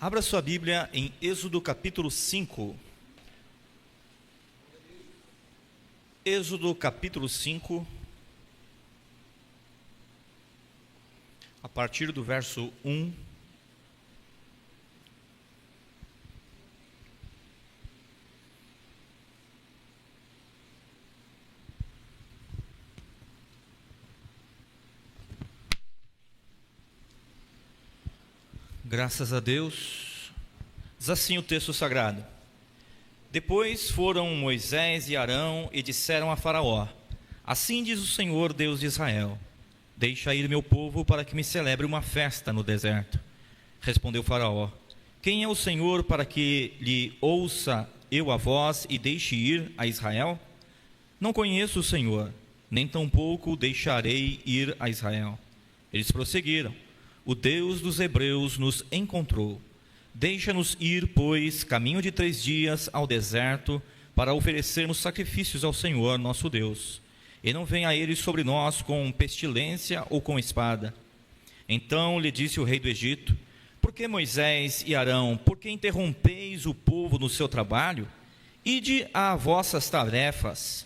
Abra sua Bíblia em Êxodo capítulo 5. Êxodo capítulo 5, a partir do verso 1. Graças a Deus. Diz assim o texto sagrado: Depois foram Moisés e Arão e disseram a Faraó: Assim diz o Senhor, Deus de Israel: Deixa ir meu povo para que me celebre uma festa no deserto. Respondeu Faraó: Quem é o Senhor para que lhe ouça eu a voz e deixe ir a Israel? Não conheço o Senhor, nem tampouco deixarei ir a Israel. Eles prosseguiram: O Deus dos hebreus nos encontrou. Deixa-nos ir, pois, caminho de 3 dias ao deserto, para oferecermos sacrifícios ao Senhor nosso Deus. E não venha ele sobre nós com pestilência ou com espada. Então lhe disse o rei do Egito: Por que Moisés e Arão, por que interrompeis o povo no seu trabalho? Ide a vossas tarefas.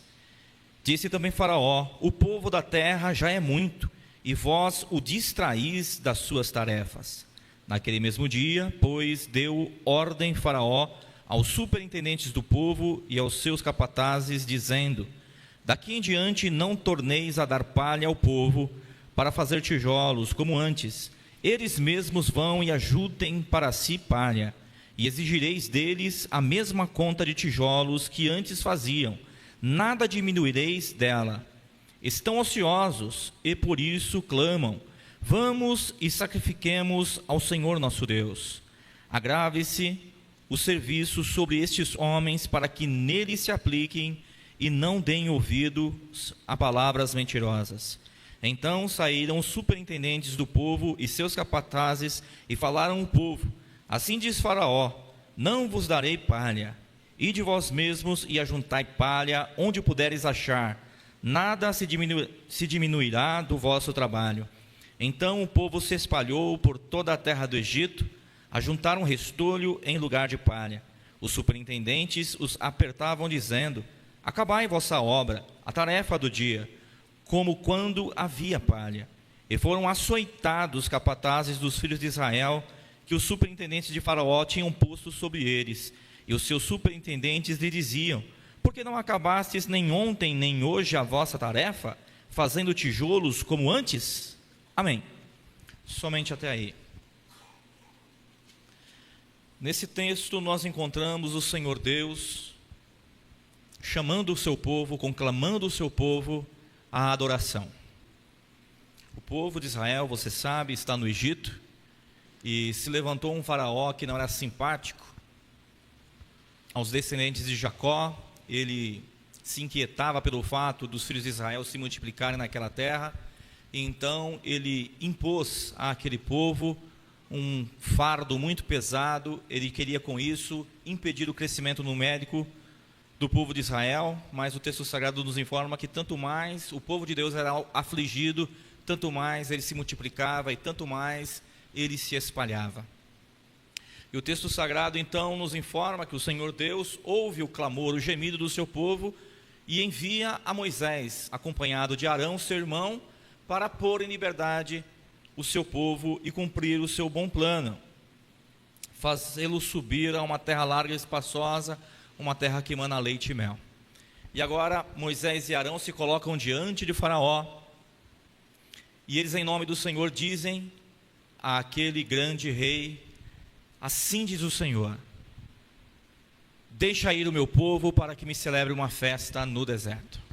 Disse também Faraó: O povo da terra já é muito, e vós o distraís das suas tarefas. Naquele mesmo dia, pois, deu ordem Faraó aos superintendentes do povo e aos seus capatazes, dizendo: Daqui em diante não torneis a dar palha ao povo para fazer tijolos, como antes. Eles mesmos vão e ajudem para si palha, e exigireis deles a mesma conta de tijolos que antes faziam, nada diminuireis dela. Estão ociosos e por isso clamam: Vamos e sacrifiquemos ao Senhor nosso Deus. Agrave-se o serviço sobre estes homens, para que neles se apliquem e não deem ouvidos a palavras mentirosas. Então saíram os superintendentes do povo e seus capatazes e falaram ao povo: Assim diz Faraó: Não vos darei palha. Ide vós mesmos e ajuntai palha onde puderes achar. Nada se diminuirá do vosso trabalho. Então o povo se espalhou por toda a terra do Egito, ajuntaram restolho em lugar de palha. Os superintendentes os apertavam, dizendo: Acabai vossa obra, a tarefa do dia, como quando havia palha. E foram açoitados os capatazes dos filhos de Israel, que os superintendentes de Faraó tinham posto sobre eles. E os seus superintendentes lhe diziam: Por que não acabastes nem ontem nem hoje a vossa tarefa, fazendo tijolos como antes? Amém. Somente até aí. Nesse texto nós encontramos o Senhor Deus chamando o seu povo, conclamando o seu povo à adoração. O povo de Israel, você sabe, está no Egito, e se levantou um faraó que não era simpático aos descendentes de Jacó. Ele se inquietava pelo fato dos filhos de Israel se multiplicarem naquela terra, e então ele impôs àquele povo um fardo muito pesado. Ele queria com isso impedir o crescimento numérico do povo de Israel, mas o texto sagrado nos informa que tanto mais o povo de Deus era afligido, tanto mais ele se multiplicava e tanto mais ele se espalhava. E o texto sagrado então nos informa que o Senhor Deus ouve o clamor, o gemido do seu povo, e envia a Moisés, acompanhado de Arão, seu irmão, para pôr em liberdade o seu povo e cumprir o seu bom plano, fazê-lo subir a uma terra larga e espaçosa, uma terra que mana leite e mel. E agora Moisés e Arão se colocam diante de Faraó, e eles, em nome do Senhor, dizem àquele grande rei: Assim diz o Senhor: Deixa ir o meu povo para que me celebre uma festa no deserto.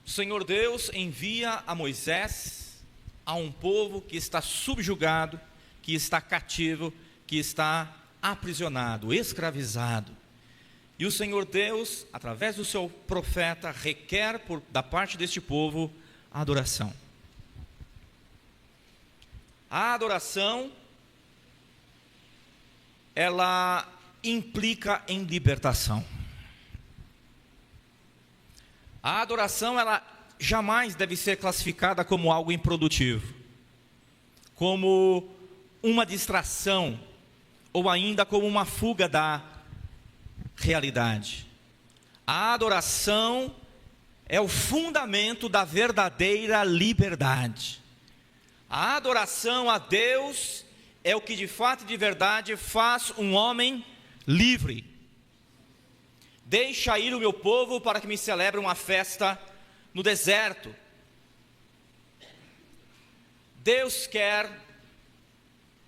O Senhor Deus envia a Moisés a um povo que está subjugado, que está cativo, que está aprisionado, escravizado. E o Senhor Deus, através do seu profeta, requer da parte deste povo a adoração. A adoração, ela implica em libertação. A adoração, ela jamais deve ser classificada como algo improdutivo, como uma distração, ou ainda como uma fuga da realidade. A adoração é o fundamento da verdadeira liberdade. A adoração a Deus é o que de fato e de verdade faz um homem livre. Deixa ir o meu povo para que me celebre uma festa no deserto. Deus quer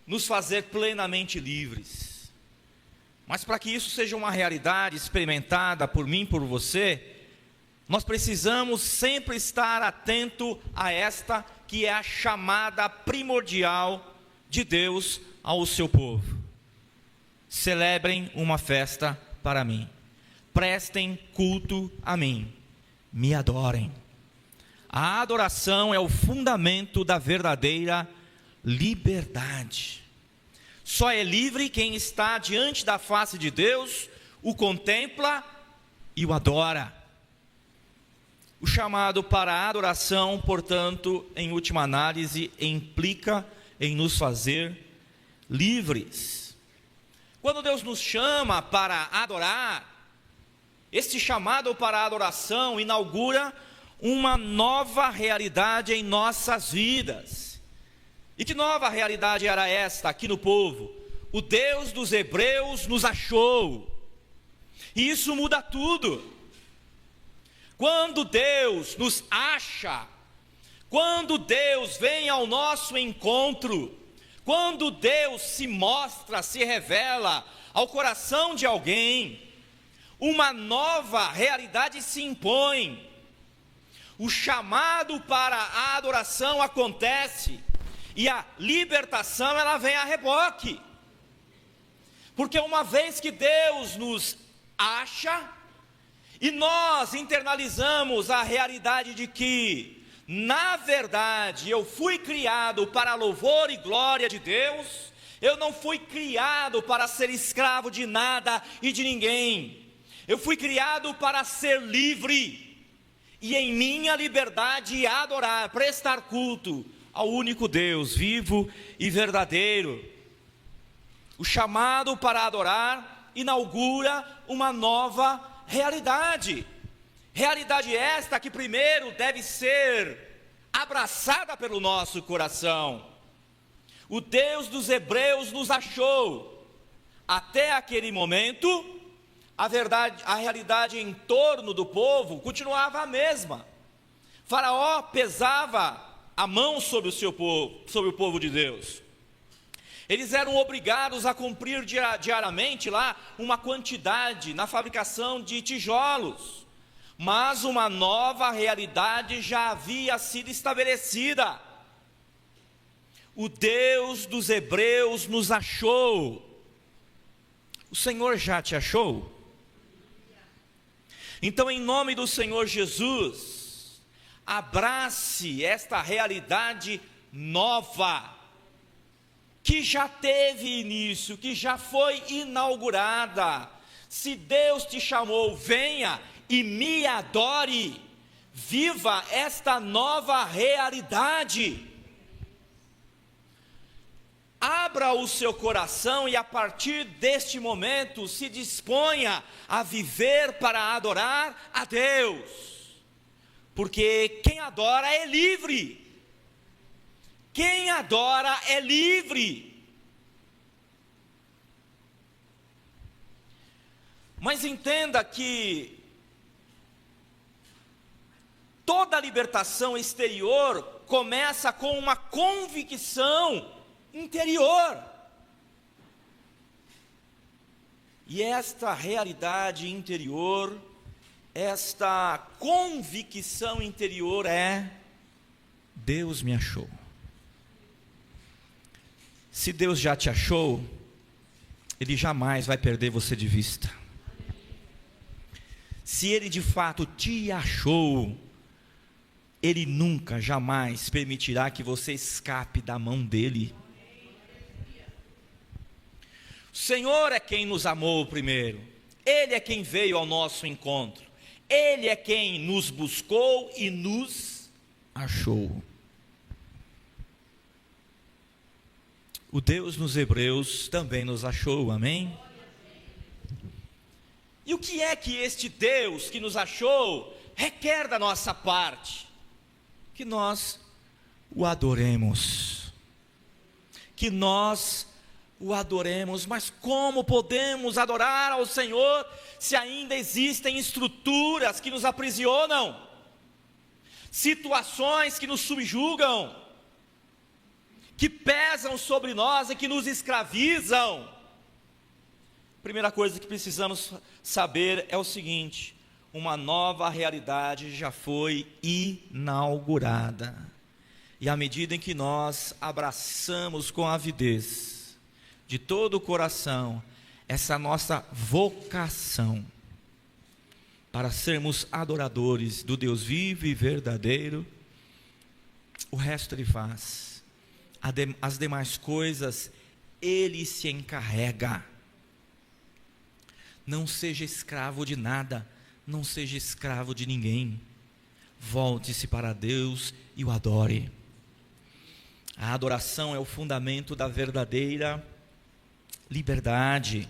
nos fazer plenamente livres. Mas para que isso seja uma realidade experimentada por mim, por você, nós precisamos sempre estar atento a esta que é a chamada primordial de Deus ao seu povo. Celebrem uma festa para mim. Prestem culto a mim. Me adorem. A adoração é o fundamento da verdadeira liberdade. Só é livre quem está diante da face de Deus, o contempla e o adora. O chamado para a adoração, portanto, em última análise, implica em nos fazer livres. Quando Deus nos chama para adorar, este chamado para a adoração inaugura uma nova realidade em nossas vidas. E que nova realidade era esta aqui no povo? O Deus dos hebreus nos achou. E isso muda tudo. Quando Deus nos acha, quando Deus vem ao nosso encontro, quando Deus se mostra, se revela ao coração de alguém, uma nova realidade se impõe. O chamado para a adoração acontece e a libertação ela vem a reboque. Porque uma vez que Deus nos acha, e nós internalizamos a realidade de que, na verdade, eu fui criado para louvor e glória de Deus, eu não fui criado para ser escravo de nada e de ninguém, eu fui criado para ser livre, e em minha liberdade adorar, prestar culto ao único Deus, vivo e verdadeiro. O chamado para adorar inaugura uma nova realidade esta que primeiro deve ser abraçada pelo nosso coração. O Deus dos hebreus nos achou. Até aquele momento, a realidade em torno do povo continuava a mesma. Faraó pesava a mão sobre o seu povo, sobre o povo de Deus. Eles eram obrigados a cumprir diariamente lá uma quantidade na fabricação de tijolos. Mas uma nova realidade já havia sido estabelecida. O Deus dos hebreus nos achou. O Senhor já te achou? Então, em nome do Senhor Jesus, abrace esta realidade nova, que já teve início, que já foi inaugurada. Se Deus te chamou, venha e me adore. Viva esta nova realidade. Abra o seu coração e a partir deste momento se disponha a viver para adorar a Deus. Porque quem adora é livre. Quem adora é livre. Mas entenda que toda libertação exterior começa com uma convicção interior. E esta realidade interior, esta convicção interior é: Deus me achou. Se Deus já te achou, Ele jamais vai perder você de vista. Se Ele de fato te achou, Ele nunca, jamais permitirá que você escape da mão dEle. O Senhor é quem nos amou primeiro. Ele é quem veio ao nosso encontro. Ele é quem nos buscou e nos achou. o Deus nos Hebreus também nos achou, amém? E o que é que este Deus que nos achou requer da nossa parte? Que nós o adoremos, que nós o adoremos. Mas como podemos adorar ao Senhor se ainda existem estruturas que nos aprisionam, situações que nos subjugam, que pesam sobre nós e que nos escravizam? Primeira coisa que precisamos saber é o seguinte: uma nova realidade já foi inaugurada, e à medida em que nós abraçamos com avidez, de todo o coração, essa nossa vocação para sermos adoradores do Deus vivo e verdadeiro, o resto Ele faz, as demais coisas Ele se encarrega. Não seja escravo de nada, não seja escravo de ninguém, volte-se para Deus e o adore. A adoração é o fundamento da verdadeira liberdade.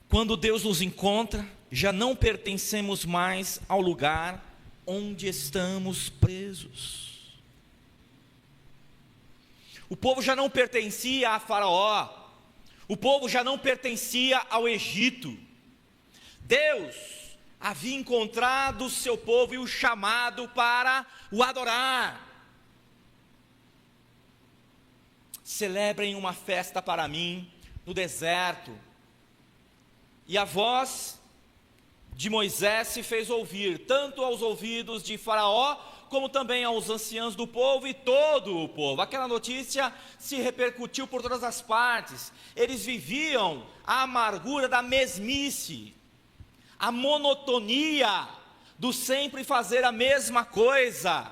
Quando Deus nos encontra, já não pertencemos mais ao lugar onde estamos presos. O povo já não pertencia a Faraó, o povo já não pertencia ao Egito. Deus havia encontrado o seu povo e o chamado para o adorar. Celebrem uma festa para mim no deserto. E a voz de Moisés se fez ouvir, tanto aos ouvidos de Faraó, como também aos anciãos do povo e todo o povo. Aquela notícia se repercutiu por todas as partes. Eles viviam a amargura da mesmice, a monotonia do sempre fazer a mesma coisa,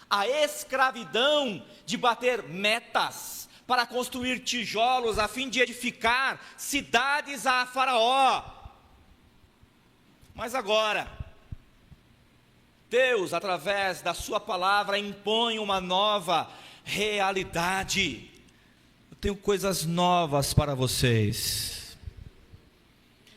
a escravidão de bater metas para construir tijolos a fim de edificar cidades a Faraó. Mas agora, Deus, através da sua palavra, impõe uma nova realidade. Eu tenho coisas novas para vocês.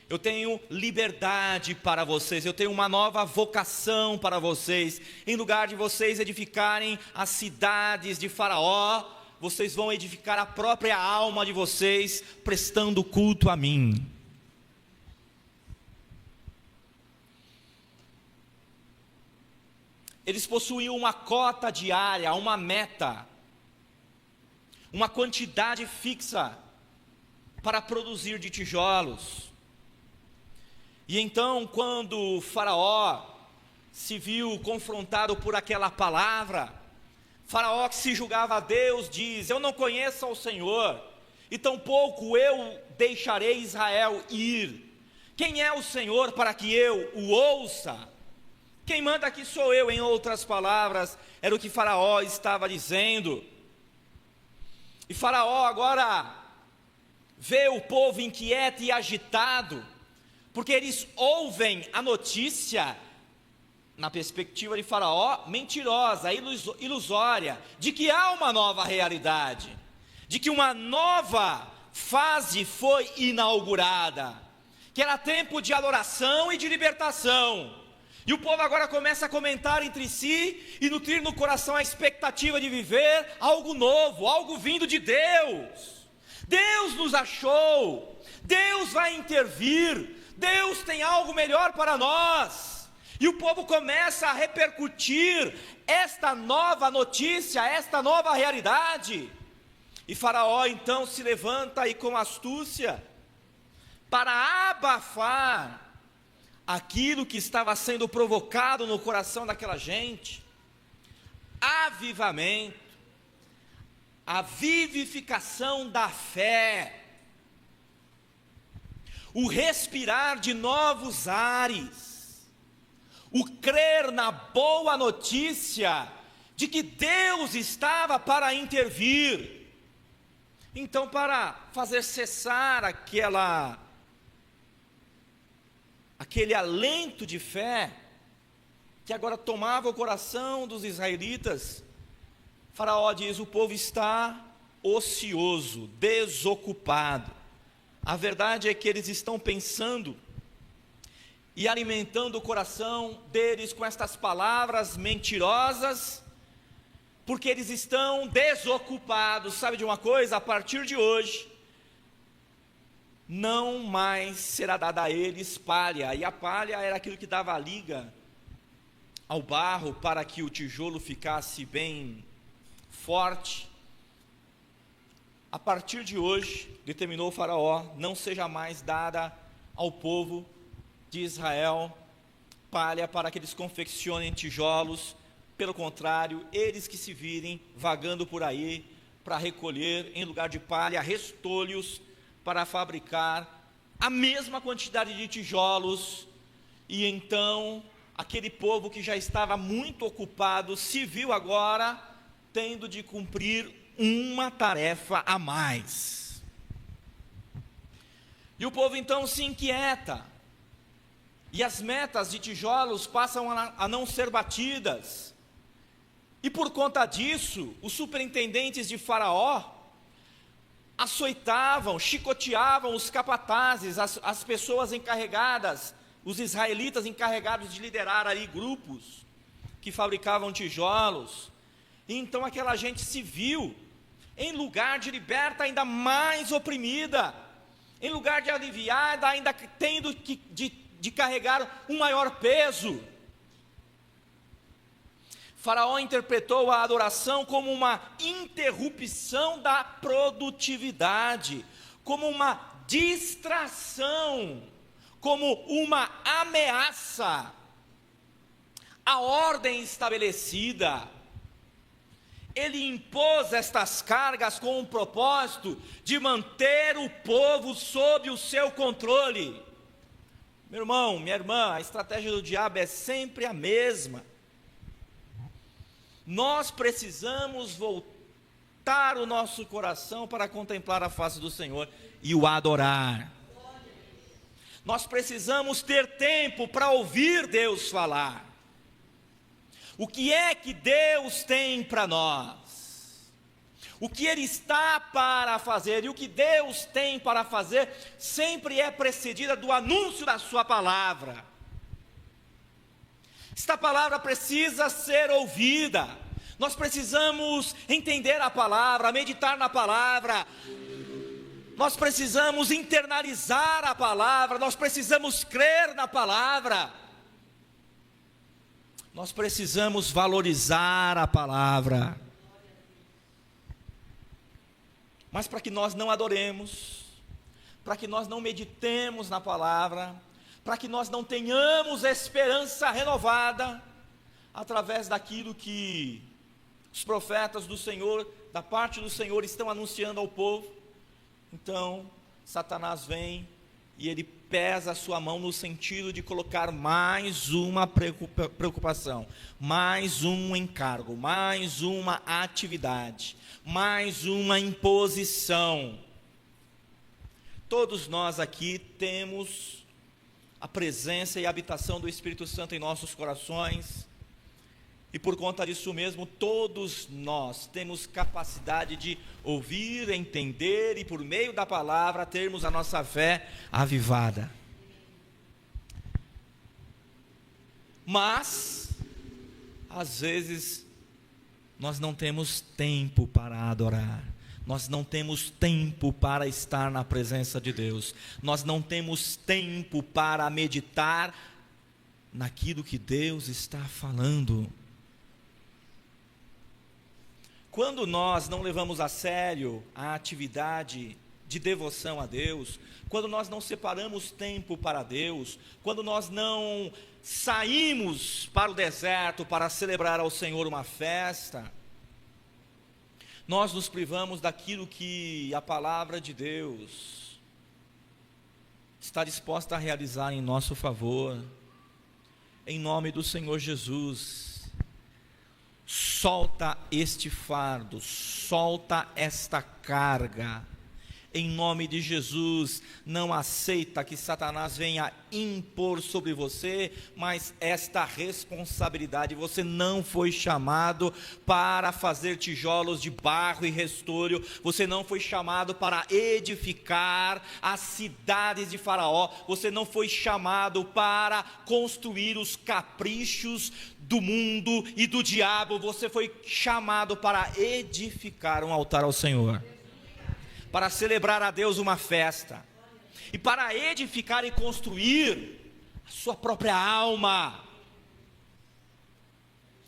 Eu tenho liberdade para vocês, eu tenho uma nova vocação para vocês. Em lugar de vocês edificarem as cidades de Faraó, vocês vão edificar a própria alma de vocês, prestando culto a mim. Eles possuíam uma cota diária, uma meta, uma quantidade fixa para produzir de tijolos. E então, quando o Faraó se viu confrontado por aquela palavra, Faraó, que se julgava a Deus, diz: eu não conheço ao Senhor, e tampouco eu deixarei Israel ir. Quem é o Senhor para que eu o ouça? Quem manda aqui sou eu. Em outras palavras, era o que Faraó estava dizendo. E Faraó agora vê o povo inquieto e agitado, porque eles ouvem a notícia, na perspectiva de Faraó, mentirosa, ilusória, de que há uma nova realidade, de que uma nova fase foi inaugurada, que era tempo de adoração e de libertação. E o povo agora começa a comentar entre si e nutrir no coração a expectativa de viver algo novo, algo vindo de Deus. Deus nos achou, Deus vai intervir, Deus tem algo melhor para nós. E o povo começa a repercutir esta nova notícia, esta nova realidade. E Faraó então se levanta e com astúcia, para abafar aquilo que estava sendo provocado no coração daquela gente, avivamento, a vivificação da fé, o respirar de novos ares, o crer na boa notícia de que Deus estava para intervir. Então, para fazer cessar aquele alento de fé que agora tomava o coração dos israelitas, Faraó diz: o povo está ocioso, desocupado. A verdade é que eles estão pensando e alimentando o coração deles com estas palavras mentirosas, porque eles estão desocupados. Sabe de uma coisa? A partir de hoje, não mais será dada a eles palha, e a palha era aquilo que dava a liga ao barro para que o tijolo ficasse bem forte. A partir de hoje, determinou o Faraó, não seja mais dada ao povo de Israel palha para que eles confeccionem tijolos. Pelo contrário, eles que se virem vagando por aí para recolher, em lugar de palha, restolhos para fabricar a mesma quantidade de tijolos. E então, aquele povo que já estava muito ocupado, se viu agora tendo de cumprir uma tarefa a mais. E o povo então se inquieta, e as metas de tijolos passam a não ser batidas, e por conta disso, os superintendentes de Faraó açoitavam, chicoteavam os capatazes, as pessoas encarregadas, os israelitas encarregados de liderar ali grupos que fabricavam tijolos. E então aquela gente se viu, em lugar de liberta, ainda mais oprimida, em lugar de aliviada, ainda tendo de carregar um maior peso. Faraó interpretou a adoração como uma interrupção da produtividade, como uma distração, como uma ameaça à ordem estabelecida. Ele impôs estas cargas com o propósito de manter o povo sob o seu controle. Meu irmão, minha irmã, a estratégia do diabo é sempre a mesma. Nós precisamos voltar o nosso coração para contemplar a face do Senhor e o adorar. Nós precisamos ter tempo para ouvir Deus falar. O que é que Deus tem para nós? O que Ele está para fazer? E o que Deus tem para fazer sempre é precedida do anúncio da sua palavra. Esta palavra precisa ser ouvida. Nós precisamos entender a palavra, meditar na palavra. Nós precisamos internalizar a palavra, nós precisamos crer na palavra. Nós precisamos valorizar a palavra. Mas para que nós não adoremos, para que nós não meditemos na palavra, para que nós não tenhamos esperança renovada, através daquilo que os profetas do Senhor, da parte do Senhor, estão anunciando ao povo, então Satanás vem e ele pesa a sua mão no sentido de colocar mais uma preocupação, mais um encargo, mais uma atividade, mais uma imposição. Todos nós aqui temos a presença e a habitação do Espírito Santo em nossos corações, e por conta disso mesmo, todos nós temos capacidade de ouvir, entender e por meio da palavra termos a nossa fé avivada. Mas, às vezes, nós não temos tempo para adorar. Nós não temos tempo para estar na presença de Deus. Nós não temos tempo para meditar naquilo que Deus está falando. Quando nós não levamos a sério a atividade de devoção a Deus, quando nós não separamos tempo para Deus, quando nós não saímos para o deserto para celebrar ao Senhor uma festa, nós nos privamos daquilo que a palavra de Deus está disposta a realizar em nosso favor. Em nome do Senhor Jesus, solta este fardo, solta esta carga, Em nome de Jesus, não aceita que Satanás venha impor sobre você, mas esta responsabilidade, você não foi chamado para fazer tijolos de barro e restolho, você não foi chamado para edificar as cidades de Faraó, você não foi chamado para construir os caprichos do mundo e do diabo, você foi chamado para edificar um altar ao Senhor, para celebrar a Deus uma festa, e para edificar e construir a sua própria alma,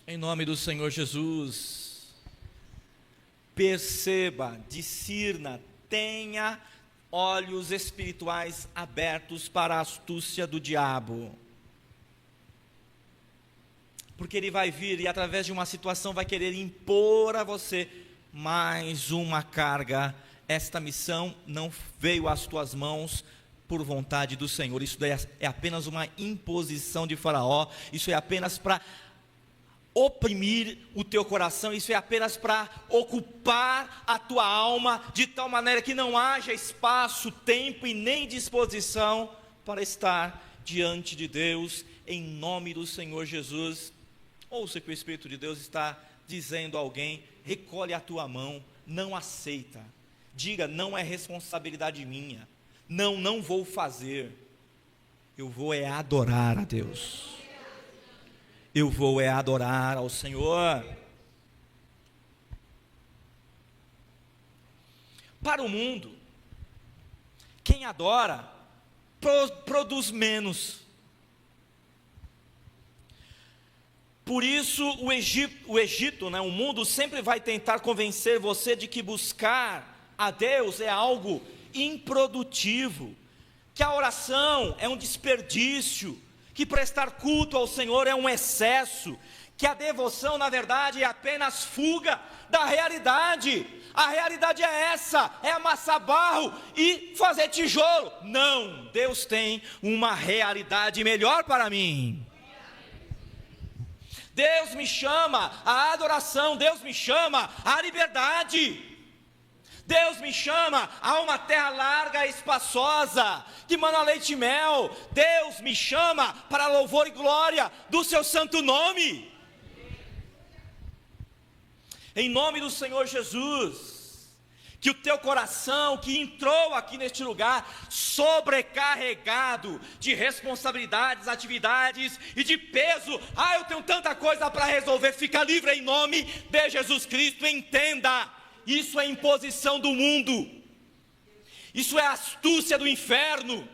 em nome do Senhor Jesus. Perceba, discirna, tenha olhos espirituais abertos para a astúcia do diabo, porque ele vai vir e através de uma situação vai querer impor a você mais uma carga. Esta missão não veio às tuas mãos por vontade do Senhor, isso daí é apenas uma imposição de Faraó, isso é apenas para oprimir o teu coração, isso é apenas para ocupar a tua alma, de tal maneira que não haja espaço, tempo e nem disposição para estar diante de Deus, em nome do Senhor Jesus. Ouça que o Espírito de Deus está dizendo a alguém: recolhe a tua mão, não aceita. Diga: não é responsabilidade minha, não vou fazer, eu vou adorar a Deus, eu vou adorar ao Senhor. Para o mundo, quem adora, produz menos. Por isso o Egito, o mundo sempre vai tentar convencer você de que buscar a Deus é algo improdutivo, que a oração é um desperdício, que prestar culto ao Senhor é um excesso, que a devoção na verdade é apenas fuga da realidade. A realidade é essa, é amassar barro e fazer tijolo. Não, Deus tem uma realidade melhor para mim. Deus me chama à adoração, Deus me chama à liberdade, Deus me chama a uma terra larga e espaçosa, que mana leite e mel. Deus me chama para louvor e glória do seu santo nome. Em nome do Senhor Jesus, que o teu coração que entrou aqui neste lugar, sobrecarregado de responsabilidades, atividades e de peso, eu tenho tanta coisa para resolver, fica livre em nome de Jesus Cristo. Entenda, isso é imposição do mundo, isso é astúcia do inferno.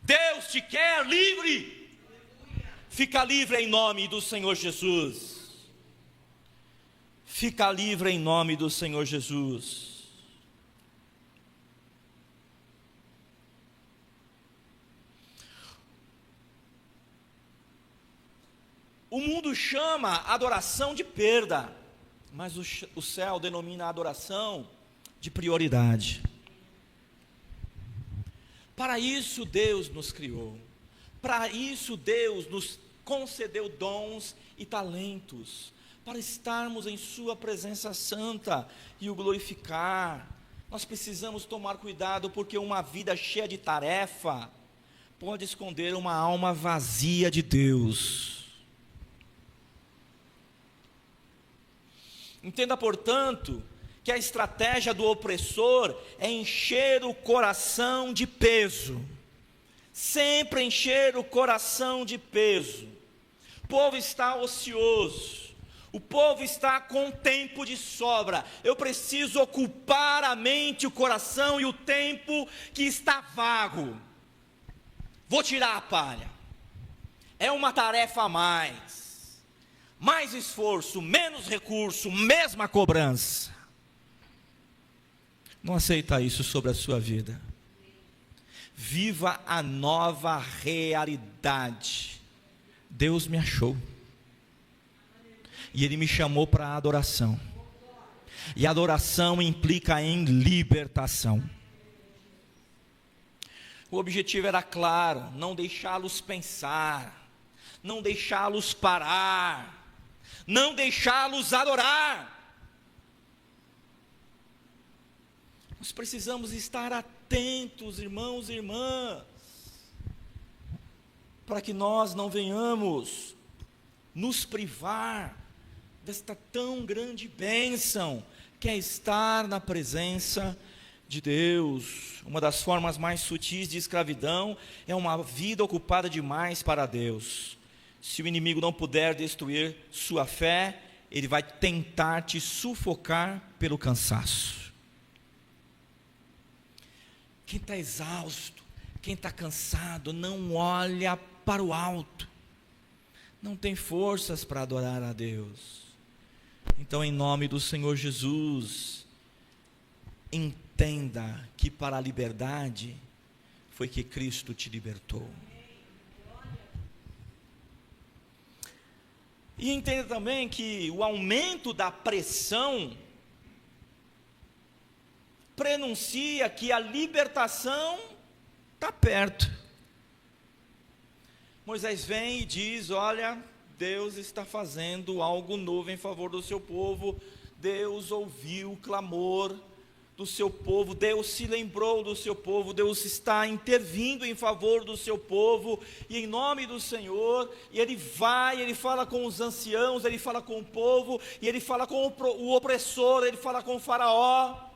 Deus te quer livre, fica livre em nome do Senhor Jesus, fica livre em nome do Senhor Jesus. O mundo chama a adoração de perda, mas o céu denomina a adoração de prioridade. Para isso Deus nos criou, para isso Deus nos concedeu dons e talentos, para estarmos em sua presença santa e o glorificar. Nós precisamos tomar cuidado, porque uma vida cheia de tarefa pode esconder uma alma vazia de Deus. Entenda, portanto, que a estratégia do opressor é encher o coração de peso, sempre encher o coração de peso. O povo está ocioso, o povo está com tempo de sobra. Eu preciso ocupar a mente, o coração e o tempo que está vago. Vou tirar a palha, é uma tarefa a mais esforço, menos recurso, mesma cobrança. Não aceita isso sobre a sua vida. Viva a nova realidade. Deus me achou, e Ele me chamou para a adoração, e adoração implica em libertação. O objetivo era claro: não deixá-los pensar, não deixá-los parar, não deixá-los adorar. Nós precisamos estar atentos, irmãos e irmãs, para que nós não venhamos nos privar desta tão grande bênção, que é estar na presença de Deus. Uma das formas mais sutis de escravidão é uma vida ocupada demais para Deus. Se o inimigo não puder destruir sua fé, ele vai tentar te sufocar pelo cansaço. Quem está exausto, quem está cansado, não olha para o alto, não tem forças para adorar a Deus. Então, em nome do Senhor Jesus, entenda que para a liberdade foi que Cristo te libertou. E entenda também que o aumento da pressão prenuncia que a libertação está perto. Moisés vem e diz: olha, Deus está fazendo algo novo em favor do seu povo. Deus ouviu o clamor do seu povo, Deus se lembrou do seu povo, Deus está intervindo em favor do seu povo, e em nome do Senhor, e ele fala com os anciãos, ele fala com o povo, e ele fala com o opressor, ele fala com o faraó.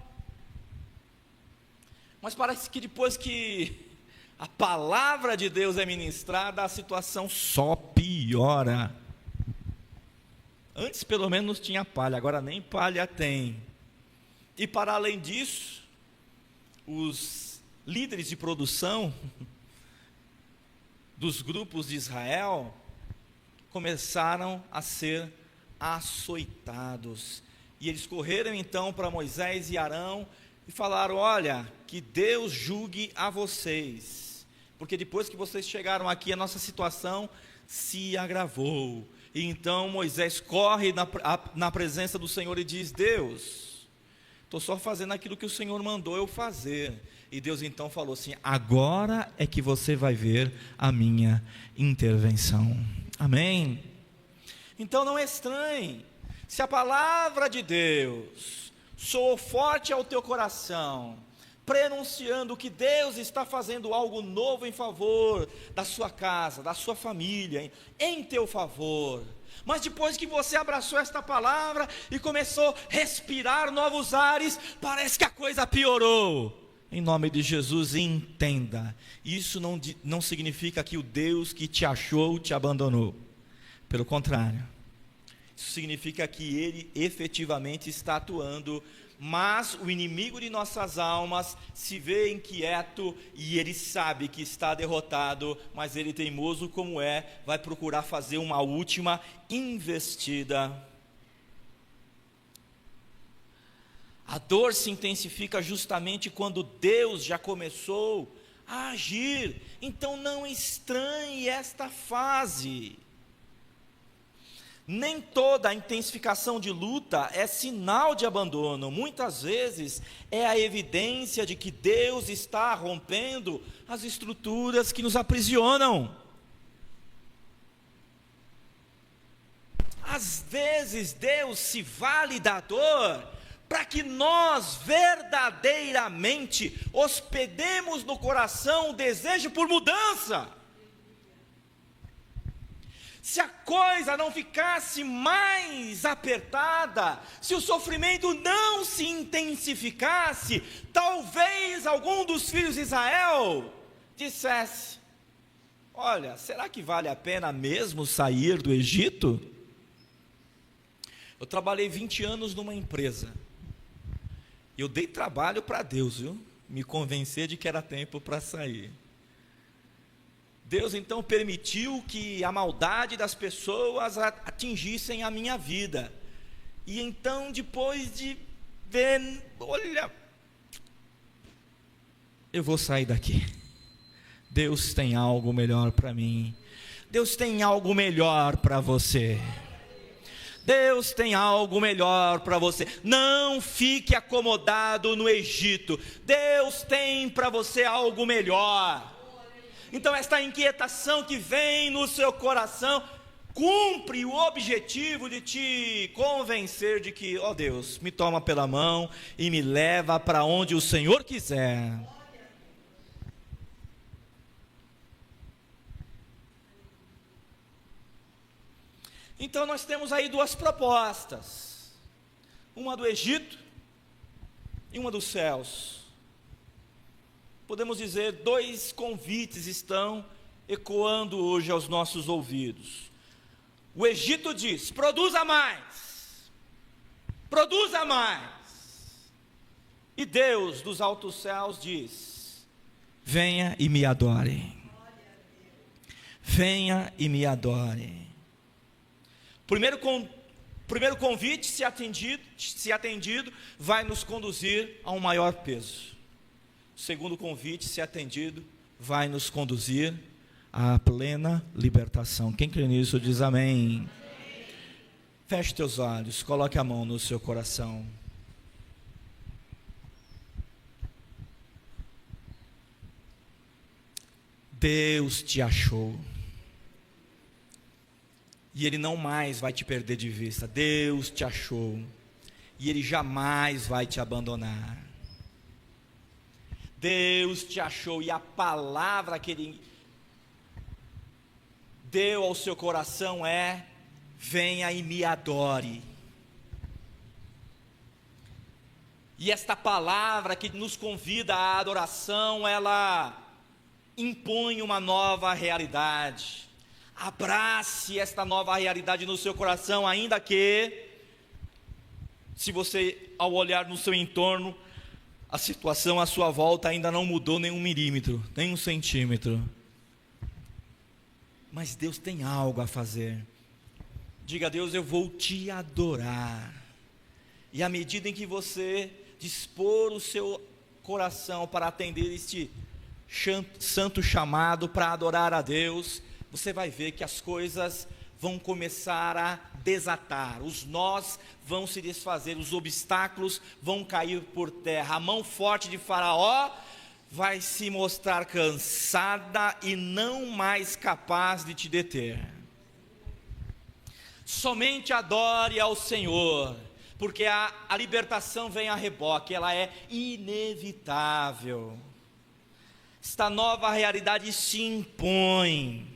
Mas parece que depois que a palavra de Deus é ministrada, a situação só piora. Antes pelo menos tinha palha, agora nem palha tem. E para além disso, os líderes de produção dos grupos de Israel começaram a ser açoitados. E eles correram então para Moisés e Arão e falaram: olha, que Deus julgue a vocês, porque depois que vocês chegaram aqui, a nossa situação se agravou. E então Moisés corre na presença do Senhor e diz: Deus, estou só fazendo aquilo que o Senhor mandou eu fazer. E Deus então falou assim: agora é que você vai ver a minha intervenção. Amém? Então não estranhe, se a palavra de Deus soou forte ao teu coração, prenunciando que Deus está fazendo algo novo em favor da sua casa, da sua família, em teu favor. Mas depois que você abraçou esta palavra e começou a respirar novos ares, parece que a coisa piorou. Em nome de Jesus, entenda, isso não significa que o Deus que te achou te abandonou. Pelo contrário, isso significa que Ele efetivamente está atuando, mas o inimigo de nossas almas se vê inquieto e ele sabe que está derrotado, mas ele, teimoso como é, vai procurar fazer uma última investida. A dor se intensifica justamente quando Deus já começou a agir. Então não estranhe esta fase. Nem toda a intensificação de luta é sinal de abandono. Muitas vezes é a evidência de que Deus está rompendo as estruturas que nos aprisionam. Às vezes Deus se vale da dor para que nós verdadeiramente hospedemos no coração o desejo por mudança. Se a coisa não ficasse mais apertada, se o sofrimento não se intensificasse, talvez algum dos filhos de Israel dissesse: olha, será que vale a pena mesmo sair do Egito? Eu trabalhei 20 anos numa empresa, eu dei trabalho para Deus, viu? Me convencer de que era tempo para sair. Deus então permitiu que a maldade das pessoas atingissem a minha vida. E então, depois de ver, olha, eu vou sair daqui. Deus tem algo melhor para mim. Deus tem algo melhor para você. Deus tem algo melhor para você. Não fique acomodado no Egito. Deus tem para você algo melhor. Então esta inquietação que vem no seu coração, cumpre o objetivo de te convencer de que, ó Deus, me toma pela mão e me leva para onde o Senhor quiser. Então nós temos aí duas propostas, uma do Egito e uma dos céus. Podemos dizer, dois convites estão ecoando hoje aos nossos ouvidos. O Egito diz: produza mais, produza mais. E Deus dos altos céus diz: venha e me adore, venha e me adore. Primeiro convite, se atendido, vai nos conduzir a um maior peso. O segundo convite, se atendido, vai nos conduzir à plena libertação. Quem crê nisso diz amém. Feche teus olhos, coloque a mão no seu coração. Deus te achou. E Ele não mais vai te perder de vista. Deus te achou. E Ele jamais vai te abandonar. Deus te achou. E a palavra que Ele deu ao seu coração é: venha e me adore. E esta palavra que nos convida à adoração, ela impõe uma nova realidade. Abrace esta nova realidade no seu coração, ainda que, se você, ao olhar no seu entorno, a situação à sua volta ainda não mudou nem 1 milímetro, nem 1 centímetro. Mas Deus tem algo a fazer. Diga a Deus: eu vou te adorar. E à medida em que você dispor o seu coração para atender este santo chamado para adorar a Deus, você vai ver que as coisas vão começar a desatar, os nós vão se desfazer, os obstáculos vão cair por terra, a mão forte de Faraó vai se mostrar cansada e não mais capaz de te deter. Somente adore ao Senhor, porque a libertação vem a reboque, ela é inevitável. Esta nova realidade se impõe.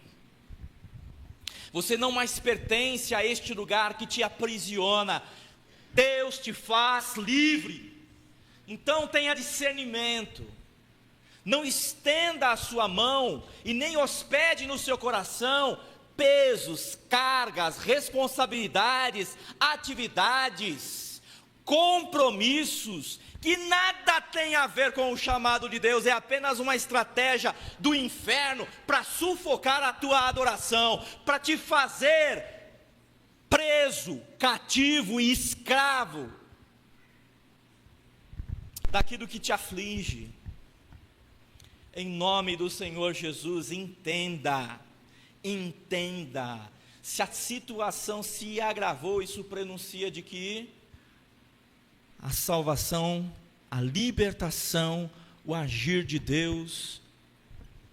Você não mais pertence a este lugar que te aprisiona. Deus te faz livre. Então tenha discernimento. Não estenda a sua mão e nem hospede no seu coração pesos, cargas, responsabilidades, atividades, compromissos que nada tem a ver com o chamado de Deus. É apenas uma estratégia do inferno para sufocar a tua adoração, para te fazer preso, cativo e escravo daquilo que te aflige. Em nome do Senhor Jesus, entenda, se a situação se agravou, isso prenuncia de que a salvação, a libertação, o agir de Deus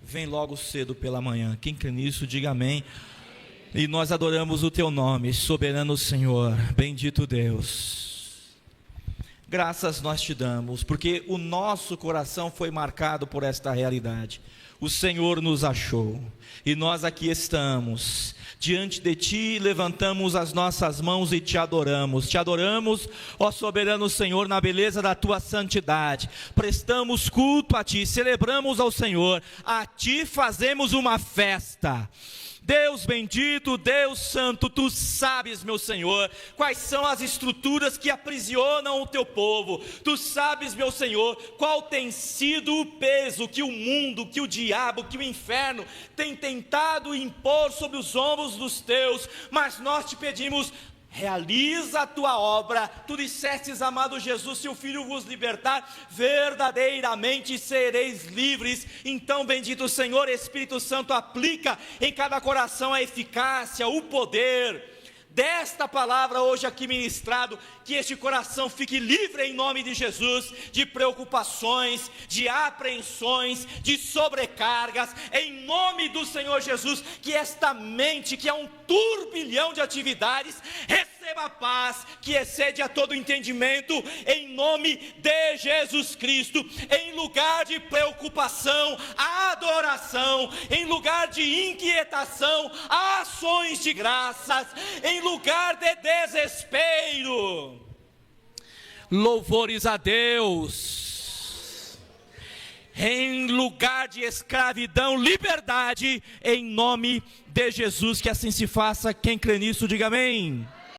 vem logo cedo pela manhã. Quem crê nisso, diga amém. E nós adoramos o teu nome, soberano Senhor, bendito Deus. Graças nós te damos, porque o nosso coração foi marcado por esta realidade. O Senhor nos achou, e nós aqui estamos, diante de ti, levantamos as nossas mãos e te adoramos, ó soberano Senhor, na beleza da tua santidade, prestamos culto a ti, celebramos ao Senhor, a ti fazemos uma festa. Deus bendito, Deus santo, tu sabes, meu Senhor, quais são as estruturas que aprisionam o teu povo. Tu sabes, meu Senhor, qual tem sido o peso que o mundo, que o diabo, que o inferno tem tentado impor sobre os ombros dos teus. Mas nós te pedimos: realiza a tua obra. Tu dissestes, amado Jesus, se o Filho vos libertar, verdadeiramente sereis livres. Então, bendito Senhor, Espírito Santo, aplica em cada coração a eficácia, o poder desta palavra hoje aqui ministrado, que este coração fique livre em nome de Jesus, de preocupações, de apreensões, de sobrecargas, em nome do Senhor Jesus, que esta mente, que é um turbilhão de atividades, receba a paz, que excede a todo entendimento, em nome de Jesus Cristo. Em lugar de preocupação, adoração; em lugar de inquietação, ações de graças; em lugar de desespero, louvores a Deus; em lugar de escravidão, liberdade, em nome de Jesus. Que assim se faça. Quem crê nisso, diga amém.